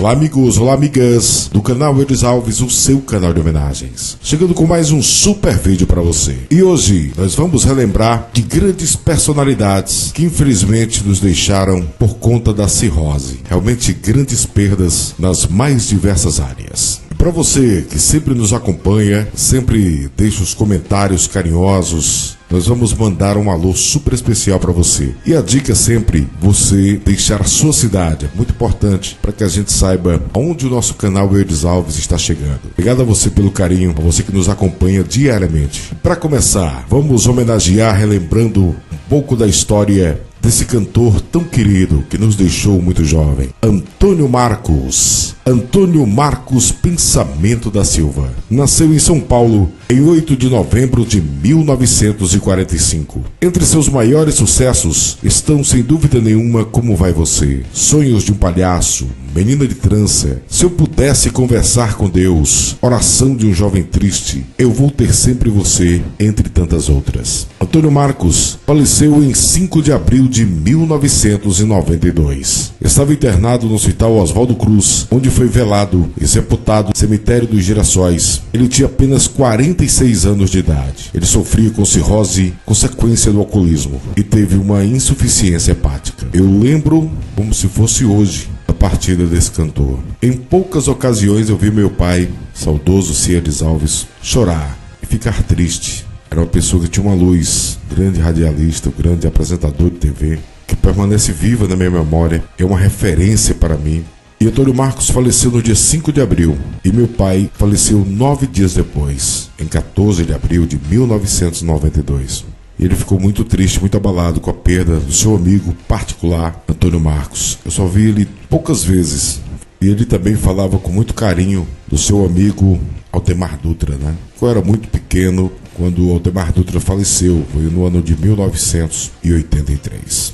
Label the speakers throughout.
Speaker 1: Olá amigos, olá amigas do canal Eudes Alves, o seu canal de homenagens. Chegando com mais um super vídeo para você. E hoje nós vamos relembrar de grandes personalidades que infelizmente nos deixaram por conta da cirrose. Realmente grandes perdas nas mais diversas áreas. Para você que sempre nos acompanha, sempre deixa os comentários carinhosos, nós vamos mandar um alô super especial para você. E a dica é sempre você deixar a sua cidade, é muito importante para que a gente saiba onde o nosso canal Eudes Alves está chegando. Obrigado a você pelo carinho, a você que nos acompanha diariamente. Para começar, vamos homenagear relembrando um pouco da história desse cantor tão querido que nos deixou muito jovem, Antônio Marcos. Antônio Marcos Pensamento da Silva nasceu em São Paulo em 8 de novembro de 1945. Entre seus maiores sucessos estão, sem dúvida nenhuma, Como Vai Você, Sonhos de um Palhaço, Menina de Trança, Se Eu Pudesse Conversar com Deus, Oração de um Jovem Triste, Eu Vou Ter Sempre Você, entre tantas outras. Antônio Marcos faleceu em 5 de abril de 1992. Estava internado no Hospital Oswaldo Cruz, onde foi velado e sepultado no Cemitério dos Girassóis. Ele tinha apenas 46 anos de idade. Ele sofria com cirrose, consequência do alcoolismo, e teve uma insuficiência hepática. Eu lembro como se fosse hoje a partida desse cantor. Em poucas ocasiões eu vi meu pai, saudoso Eudes Alves, chorar e ficar triste. Era uma pessoa que tinha uma luz, grande radialista, grande apresentador de TV, que permanece viva na minha memória, é uma referência para mim. E Antônio Marcos faleceu no dia 5 de abril, e meu pai faleceu 9 dias depois, em 14 de abril de 1992. E ele ficou muito triste, muito abalado com a perda do seu amigo particular, Antônio Marcos. Eu só vi ele poucas vezes, e ele também falava com muito carinho do seu amigo Altemar Dutra, né? Eu era muito pequeno quando Altemar Dutra faleceu, foi no ano de 1983.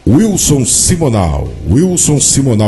Speaker 1: Wilson Simonal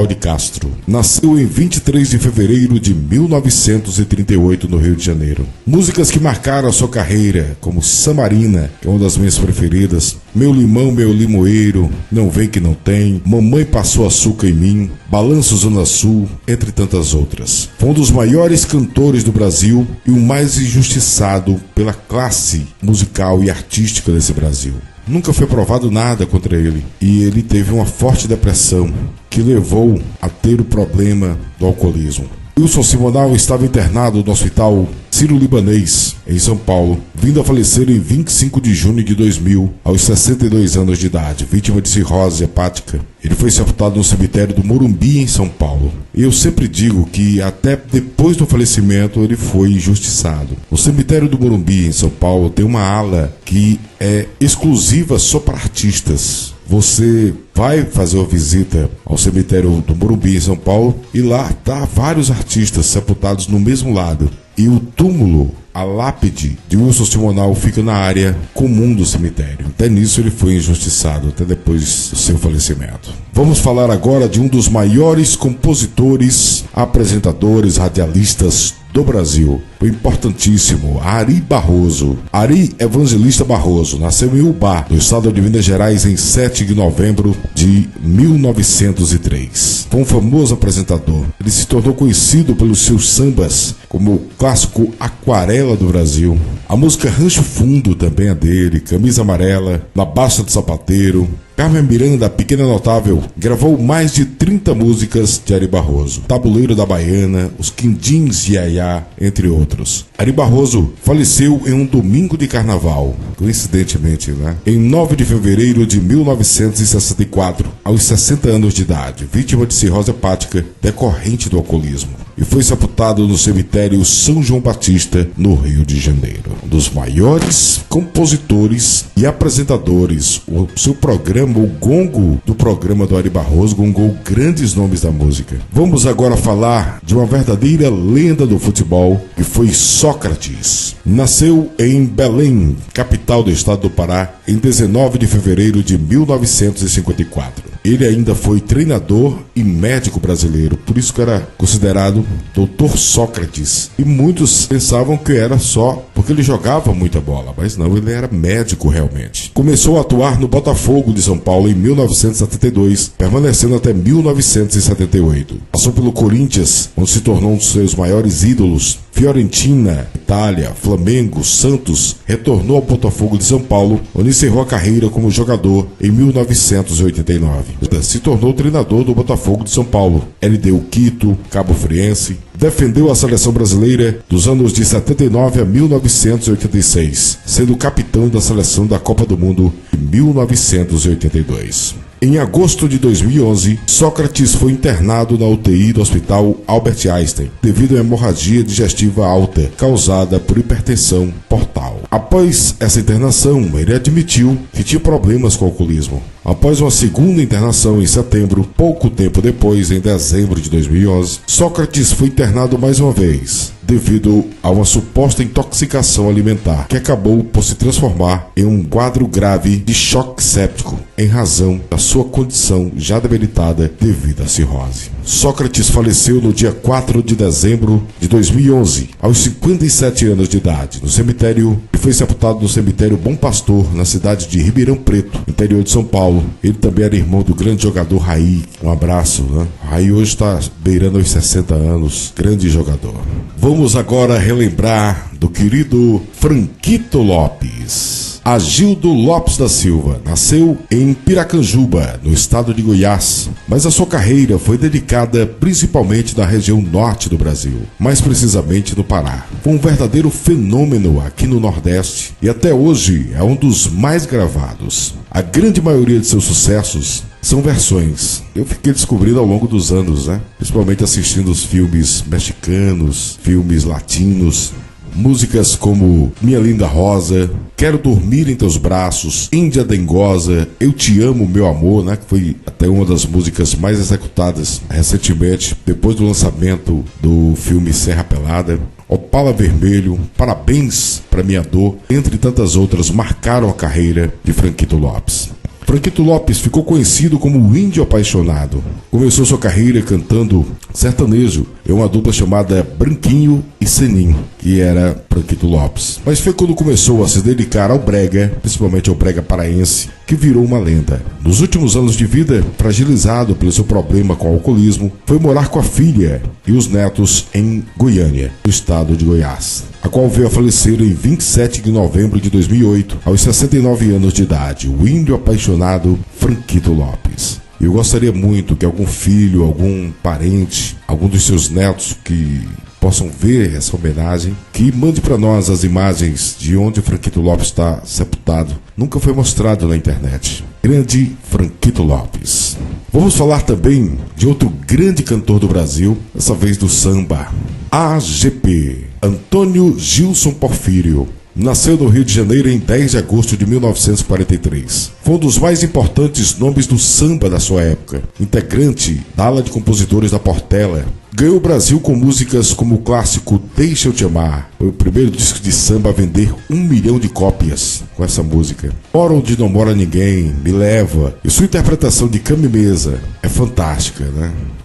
Speaker 1: de Castro, nasceu em 23 de fevereiro de 1938 no Rio de Janeiro. Músicas que marcaram a sua carreira, como Samarina, que é uma das minhas preferidas, Meu Limão, Meu Limoeiro, Não Vem Que Não Tem, Mamãe Passou Açúcar em Mim, Balanço Zona Sul, entre tantas outras. Foi um dos maiores cantores do Brasil e o mais injustiçado pela classe musical e artística desse Brasil. Nunca foi provado nada contra ele, e ele teve uma forte depressão que levou a ter o problema do alcoolismo. Wilson Simonal estava internado no Hospital Sírio-Libanês, em São Paulo, vindo a falecer em 25 de junho de 2000, aos 62 anos de idade, vítima de cirrose hepática. Ele foi sepultado no cemitério do Morumbi, em São Paulo. E eu sempre digo que até depois do falecimento ele foi injustiçado. O cemitério do Morumbi, em São Paulo, tem uma ala que é exclusiva só para artistas. Você vai fazer uma visita ao cemitério do Morumbi, em São Paulo, e lá tá vários artistas sepultados no mesmo lado. E o túmulo, a lápide de Wilson Simonal, fica na área comum do cemitério. Até nisso ele foi injustiçado, até depois do seu falecimento. Vamos falar agora de um dos maiores compositores, apresentadores, radialistas do Brasil. Foi importantíssimo, Ari Barroso. Ari Evangelista Barroso nasceu em Ubá, no estado de Minas Gerais, em 7 de novembro de 1903. Foi um famoso apresentador. Ele se tornou conhecido pelos seus sambas, como o clássico Aquarela do Brasil. A música Rancho Fundo também é dele, Camisa Amarela, Na Baixa do Sapateiro. Carmen Miranda, a Pequena Notável, gravou mais de 30 músicas de Ari Barroso. Tabuleiro da Baiana, Os Quindins de Iaiá, entre outros. Ari Barroso faleceu em um domingo de carnaval, coincidentemente, né? Em 9 de fevereiro de 1964, aos 60 anos de idade, vítima de cirrose hepática decorrente do alcoolismo. E foi sepultado no cemitério São João Batista, no Rio de Janeiro. Um dos maiores compositores e apresentadores. O seu programa, o gongo do programa do Ari Barroso, gongou grandes nomes da música. Vamos agora falar de uma verdadeira lenda do futebol, que foi Sócrates. Nasceu em Belém, capital do estado do Pará, em 19 de fevereiro de 1954. ele ainda foi treinador e médico brasileiro, por isso que era considerado Dr. Sócrates. E muitos pensavam que era só porque ele jogava muita bola, mas não, ele era médico realmente. Começou a atuar no Botafogo de São Paulo em 1972, permanecendo até 1978. Passou pelo Corinthians, onde se tornou um dos seus maiores ídolos, Fiorentina, Itália, Flamengo, Santos, retornou ao Botafogo de São Paulo, onde encerrou a carreira como jogador em 1989. Se tornou treinador do Botafogo de São Paulo, LDU Quito, Cabo Friense. Defendeu a seleção brasileira dos anos de 79 a 1986, sendo capitão da seleção da Copa do Mundo em 1982. Em agosto de 2011, Sócrates foi internado na UTI do Hospital Albert Einstein, devido a hemorragia digestiva alta causada por hipertensão portal. Após essa internação, ele admitiu que tinha problemas com o alcoolismo. Após uma segunda internação em setembro, pouco tempo depois, em dezembro de 2011, Sócrates foi internado mais uma vez, devido a uma suposta intoxicação alimentar, que acabou por se transformar em um quadro grave de choque séptico, em razão da sua condição já debilitada devido à cirrose. Sócrates faleceu no dia 4 de dezembro de 2011, aos 57 anos de idade, no cemitério, e foi sepultado no cemitério Bom Pastor, na cidade de Ribeirão Preto, interior de São Paulo. Ele também era irmão do grande jogador Raí. Um abraço, né? Raí hoje está beirando os 60 anos, grande jogador. Vamos agora relembrar do querido Franquito Lopes. Agildo Lopes da Silva nasceu em Piracanjuba, no estado de Goiás, mas a sua carreira foi dedicada principalmente na região norte do Brasil, mais precisamente no Pará. Foi um verdadeiro fenômeno aqui no Nordeste e até hoje é um dos mais gravados. A grande maioria de seus sucessos são versões. Eu fiquei descobrindo ao longo dos anos, principalmente assistindo os filmes mexicanos, filmes latinos. Músicas como Minha Linda Rosa, Quero Dormir em Teus Braços, Índia Dengosa, Eu Te Amo, Meu Amor, que foi até uma das músicas mais executadas recentemente, depois do lançamento do filme Serra Pelada. Opala Vermelho, Parabéns pra Minha Dor, entre tantas outras, marcaram a carreira de Franquito Lopes. Franquito Lopes ficou conhecido como o Índio Apaixonado. Começou sua carreira cantando sertanejo em uma dupla chamada Branquinho e Senim, que era Franquito Lopes. Mas foi quando começou a se dedicar ao brega, principalmente ao brega paraense, que virou uma lenda. Nos últimos anos de vida, fragilizado pelo seu problema com o alcoolismo, foi morar com a filha e os netos em Goiânia, no estado de Goiás, a qual veio a falecer em 27 de novembro de 2008, aos 69 anos de idade, o Índio Apaixonado Franquito Lopes. Eu gostaria muito que algum filho, algum parente, algum dos seus netos que possam ver essa homenagem, que mande para nós as imagens de onde o Franquito Lopes está sepultado. Nunca foi mostrado na internet. Grande Franquito Lopes. Vamos falar também de outro grande cantor do Brasil, dessa vez do samba, AGP, Antônio Gilson Porfírio. Nasceu no Rio de Janeiro em 10 de agosto de 1943. Foi um dos mais importantes nomes do samba da sua época. Integrante da ala de compositores da Portela. Ganhou o Brasil com músicas como o clássico Deixa Eu Te Amar. Foi o primeiro disco de samba a vender 1 milhão de cópias com essa música. Mora Onde Não Mora Ninguém, Me Leva. E sua interpretação de Cama e Mesa é fantástica,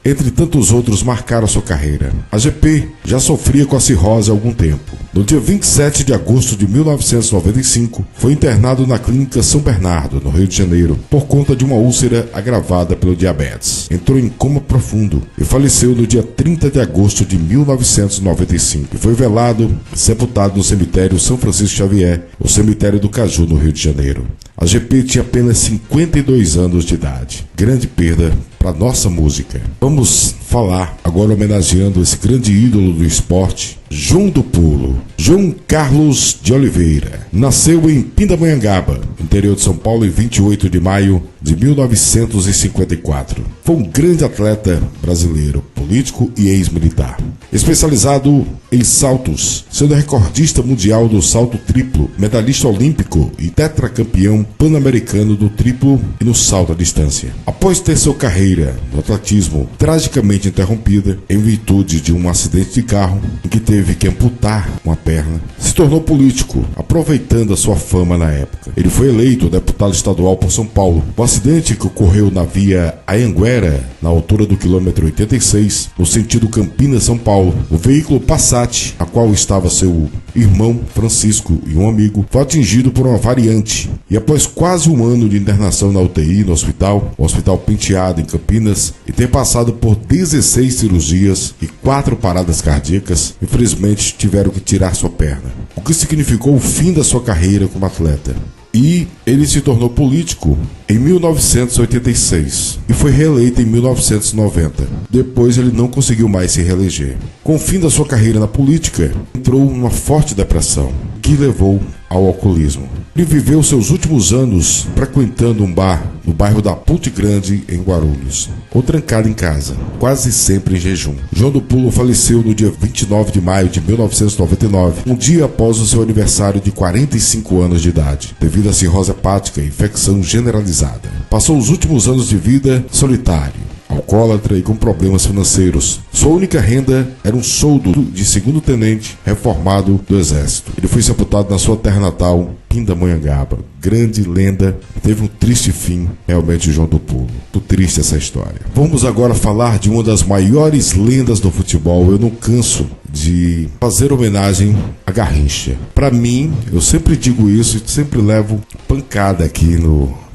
Speaker 1: Entre tantos outros marcaram sua carreira. A GP já sofria com a cirrose há algum tempo. No dia 27 de agosto de 1995, foi internado na Clínica São Bernardo, no Rio de Janeiro, por conta de uma úlcera agravada pelo diabetes. Entrou em coma profundo e faleceu no dia 30 de agosto de 1995 e foi velado e sepultado no cemitério São Francisco Xavier, o cemitério do Caju, no Rio de Janeiro. A GP tinha apenas 52 anos de idade. Grande perda para nossa música. Vamos falar agora homenageando esse grande ídolo do esporte, João do Pulo. João Carlos de Oliveira nasceu em Pindamonhangaba, interior de São Paulo, em 28 de maio de 1954. Foi um grande atleta brasileiro, político e ex-militar. Especializado em saltos, sendo recordista mundial do salto triplo, medalhista olímpico e tetracampeão campeão pan-americano do triplo e no salto à distância. Após ter sua carreira no atletismo tragicamente interrompida em virtude de um acidente de carro em que teve que amputar uma perna, se tornou político, aproveitando a sua fama na época. Ele foi eleito deputado estadual por São Paulo. O acidente que ocorreu na via Anhanguera, na altura do quilômetro 86, no sentido Campinas-São Paulo, o veículo Passat, a qual estava seu irmão Francisco e um amigo, foi atingido por uma variante e após quase um ano de internação na UTI no Hospital Penteado em Campinas, e ter passado por 16 cirurgias e 4 paradas cardíacas, infelizmente tiveram que tirar sua perna, o que significou o fim da sua carreira como atleta. E ele se tornou político em 1986 e foi reeleito em 1990. Depois ele não conseguiu mais se reeleger. Com o fim da sua carreira na política, entrou numa forte depressão que levou ao alcoolismo. Ele viveu seus últimos anos frequentando um bar no bairro da Ponte Grande, em Guarulhos, ou trancado em casa, quase sempre em jejum. João do Pulo faleceu no dia 29 de maio de 1999, um dia após o seu aniversário de 45 anos de idade, devido a cirrose hepática e infecção generalizada. Passou os últimos anos de vida solitário, alcoólatra e com problemas financeiros. Sua única renda era um soldo de segundo-tenente reformado do Exército. Ele foi sepultado na sua terra natal, Pindamonhangaba. Grande lenda, teve um triste fim, realmente, João do Pulo. Muito triste essa história. Vamos agora falar de uma das maiores lendas do futebol. Eu não canso de fazer homenagem a Garrincha. Para mim, eu sempre digo isso e sempre levo pancada aqui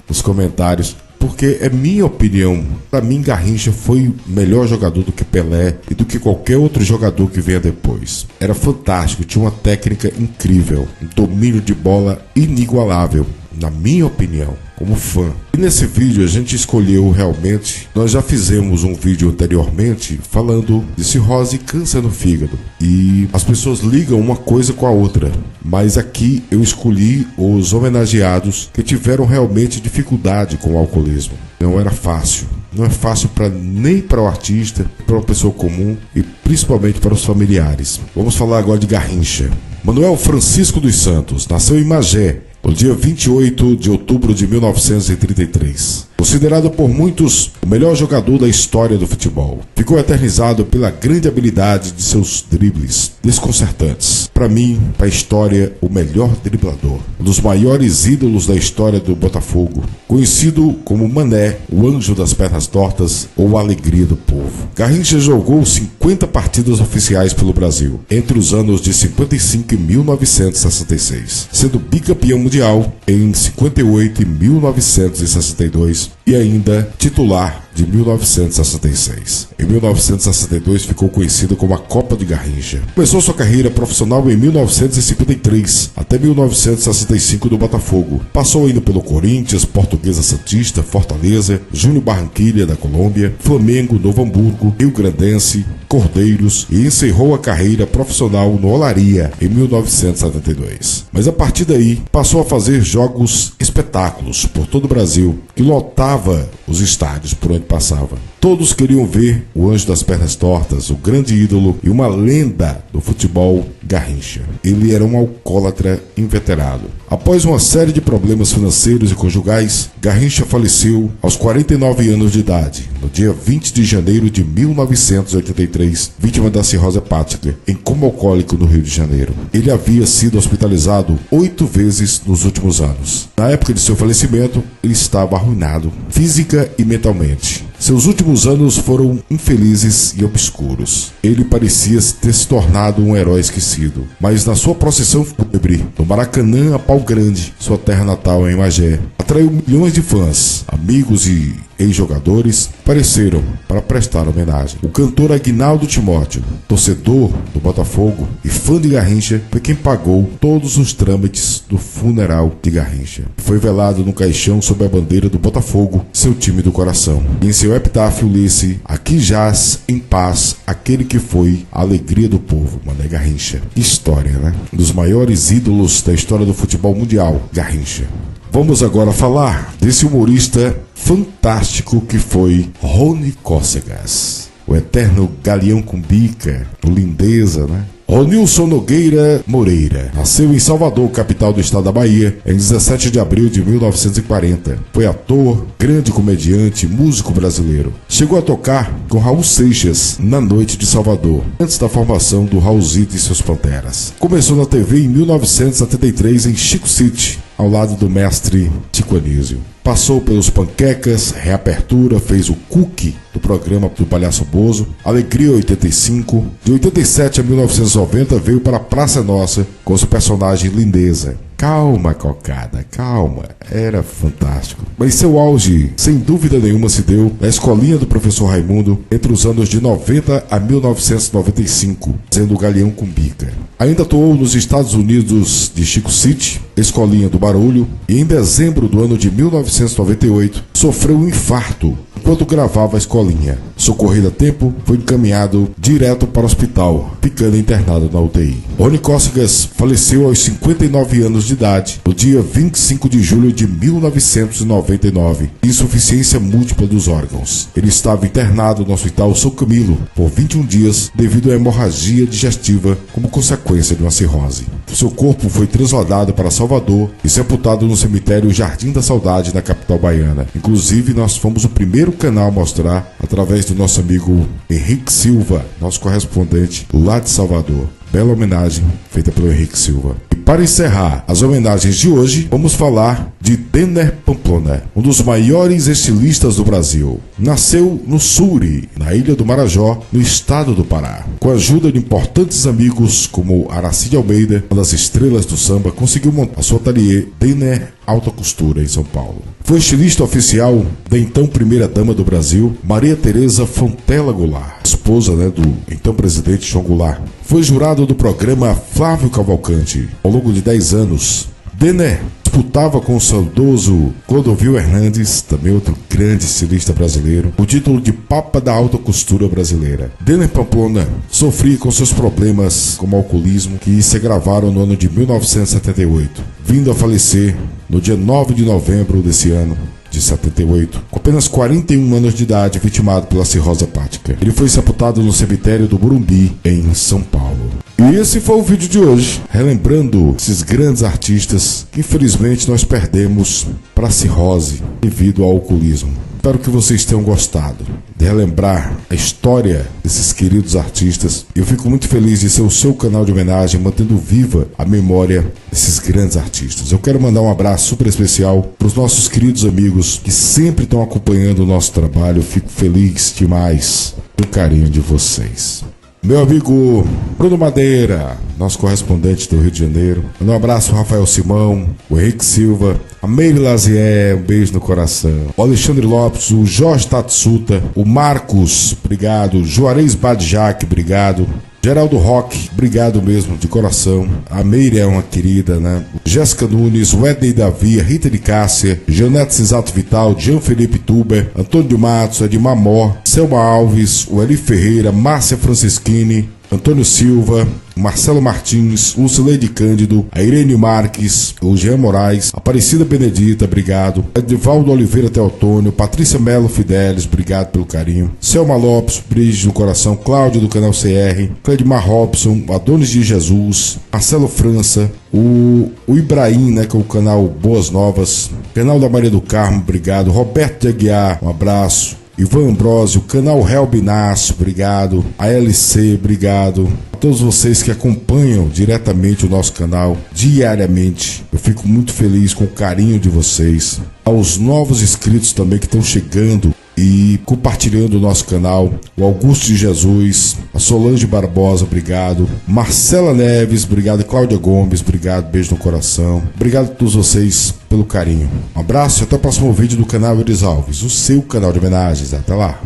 Speaker 1: nos comentários, porque é minha opinião. Para mim, Garrincha foi melhor jogador do que Pelé e do que qualquer outro jogador que venha depois. Era fantástico, tinha uma técnica incrível, um domínio de bola inigualável, na minha opinião, como fã. E nesse vídeo a gente escolheu realmente, nós já fizemos um vídeo anteriormente falando de cirrose e câncer no fígado, e as pessoas ligam uma coisa com a outra, mas aqui eu escolhi os homenageados que tiveram realmente dificuldade com o alcoolismo. Não era fácil. Não é fácil nem para o artista, para uma pessoa comum e principalmente para os familiares. Vamos falar agora de Garrincha. Manuel Francisco dos Santos nasceu em Magé, no dia 28 de outubro de 1933. Considerado por muitos o melhor jogador da história do futebol, ficou eternizado pela grande habilidade de seus dribles desconcertantes. Para mim, para a história, o melhor driblador, um dos maiores ídolos da história do Botafogo, conhecido como Mané, o anjo das pernas tortas ou a alegria do povo. Garrincha jogou 50 partidas oficiais pelo Brasil, entre os anos de 55 e 1966, sendo bicampeão mundial em 58 e 1962 e ainda titular de 1966. Em 1962 ficou conhecido como a Copa de Garrincha. Começou sua carreira profissional em 1953 até 1965 no Botafogo. Passou ainda pelo Corinthians, Portuguesa Santista, Fortaleza, Júnior Barranquilla da Colômbia, Flamengo, Novo Hamburgo, Rio Grandense, Cordeiros e encerrou a carreira profissional no Olaria em 1972. Mas a partir daí passou a fazer jogos espetáculos por todo o Brasil, que lotava os estádios por onde passava. Todos queriam ver o anjo das pernas tortas, o grande ídolo e uma lenda do futebol, Garrincha. Ele era um alcoólatra inveterado. Após uma série de problemas financeiros e conjugais, Garrincha faleceu aos 49 anos de idade, no dia 20 de janeiro de 1983, vítima da cirrose hepática, em coma alcoólico no Rio de Janeiro. Ele havia sido hospitalizado 8 vezes nos últimos anos. Na época de seu falecimento, ele estava arruinado, física e mentalmente. Seus últimos anos foram infelizes e obscuros. Ele parecia ter se tornado um herói esquecido, mas na sua procissão fúnebre, no Maracanã a Pau Grande, sua terra natal em Magé, atraiu milhões de fãs, amigos e ex-jogadores apareceram para prestar homenagem. O cantor Aguinaldo Timóteo, torcedor do Botafogo e fã de Garrincha, foi quem pagou todos os trâmites do funeral de Garrincha. Foi velado no caixão sob a bandeira do Botafogo, seu time do coração. E em seu epitáfio lê-se: aqui jaz em paz aquele que foi a alegria do povo, Mané Garrincha. Que história, né? Um dos maiores ídolos da história do futebol mundial, Garrincha. Vamos agora falar desse humorista fantástico que foi Rony Cócegas, o eterno Galeão com Bica, o Lindeza, né? Ronilson Nogueira Moreira nasceu em Salvador, capital do estado da Bahia, em 17 de abril de 1940. Foi ator, grande comediante, músico brasileiro. Chegou a tocar com Raul Seixas na Noite de Salvador, antes da formação do Raulzito e seus Panteras. Começou na TV em 1973 em Chico City, ao lado do mestre Chico Anísio. Passou pelos Panquecas, Reapertura, fez o Cookie do programa do Palhaço Bozo, Alegria 85. De 87 a 1990 veio para a Praça Nossa com seu personagem Lindeza. Calma, cocada, calma. Era fantástico. Mas seu auge, sem dúvida nenhuma, se deu na escolinha do professor Raimundo entre os anos de 90 a 1995, sendo o Galeão com Bica. Ainda atuou nos Estados Unidos de Chico City, escolinha do Barulho, e em dezembro do ano de 1998 sofreu um infarto enquanto gravava a escolinha. Socorrido a tempo, foi encaminhado direto para o hospital, ficando internado na UTI. Rony Cócegas faleceu aos 59 anos de idade, no dia 25 de julho de 1999, de insuficiência múltipla dos órgãos. Ele estava internado no Hospital São Camilo por 21 dias devido à hemorragia digestiva como consequência de uma cirrose. Seu corpo foi trasladado para Salvador e sepultado no cemitério Jardim da Saudade, na capital baiana. Inclusive, nós fomos o primeiro canal a mostrar, através do nosso amigo Henrique Silva, nosso correspondente lá de Salvador. Bela homenagem feita pelo Henrique Silva. E para encerrar as homenagens de hoje, vamos falar de Denner Pamplona, um dos maiores estilistas do Brasil. Nasceu no Suri, na Ilha do Marajó, no estado do Pará. Com a ajuda de importantes amigos como Aracide Almeida, uma das estrelas do samba, conseguiu montar a sua ateliê Denner Alta Costura, em São Paulo. Foi estilista oficial da então primeira-dama do Brasil, Maria Tereza Fontela Goulart, esposa do então presidente João Goulart. Foi jurado do programa Flávio Cavalcante ao longo de 10 anos. Denner disputava com o saudoso Clodovil Hernandes, também outro grande estilista brasileiro, o título de Papa da Alta Costura brasileira. Denner Pamplona sofria com seus problemas como alcoolismo, que se agravaram no ano de 1978, vindo a falecer no dia 9 de novembro desse ano de 78, com apenas 41 anos de idade, vitimado pela cirrose hepática. Ele foi sepultado no cemitério do Morumbi, em São Paulo. E esse foi o vídeo de hoje, relembrando esses grandes artistas que infelizmente nós perdemos para a cirrose devido ao alcoolismo. Espero que vocês tenham gostado de relembrar a história desses queridos artistas. Eu fico muito feliz de ser o seu canal de homenagem, mantendo viva a memória desses grandes artistas. Eu quero mandar um abraço super especial para os nossos queridos amigos que sempre estão acompanhando o nosso trabalho. Eu fico feliz demais pelo carinho de vocês. Meu amigo Bruno Madeira, nosso correspondente do Rio de Janeiro. Um abraço ao Rafael Simão, o Henrique Silva, a Meire Lazier, um beijo no coração. O Alexandre Lopes, o Jorge Tatsuta, o Marcos, obrigado. Juarez Badjac, obrigado. Geraldo Roque, obrigado mesmo, de coração. A Meire é uma querida, né? Jéssica Nunes, Wedney Davi, Rita de Cássia, Janete Cisato Vital, Jean Felipe Tuber, Antônio de Matos, Edmar Mor, Selma Alves, o Eli Ferreira, Márcia Franceschini, Antônio Silva, Marcelo Martins, Lucileide Cândido, a Irene Marques, o Jean Moraes, Aparecida Benedita, obrigado. Edivaldo Oliveira Teotônio, Patrícia Melo Fidelis, obrigado pelo carinho. Selma Lopes, beijo no coração. Cláudio do canal CR, Cledmar Robson, Adonis de Jesus, Marcelo França, o Ibrahim, que é o canal Boas Novas, canal da Maria do Carmo, obrigado. Roberto de Aguiar, um abraço. Ivan Ambrosio, canal Real Binácio, obrigado. A LC, obrigado. A todos vocês que acompanham diretamente o nosso canal diariamente. Eu fico muito feliz com o carinho de vocês. Aos novos inscritos também que estão chegando e compartilhando o nosso canal. O Augusto de Jesus, a Solange Barbosa, obrigado. Marcela Neves, obrigado. Cláudia Gomes, obrigado. Beijo no coração. Obrigado a todos vocês pelo carinho. Um abraço e até o próximo vídeo do canal Eudes Alves, o seu canal de homenagens. Até lá.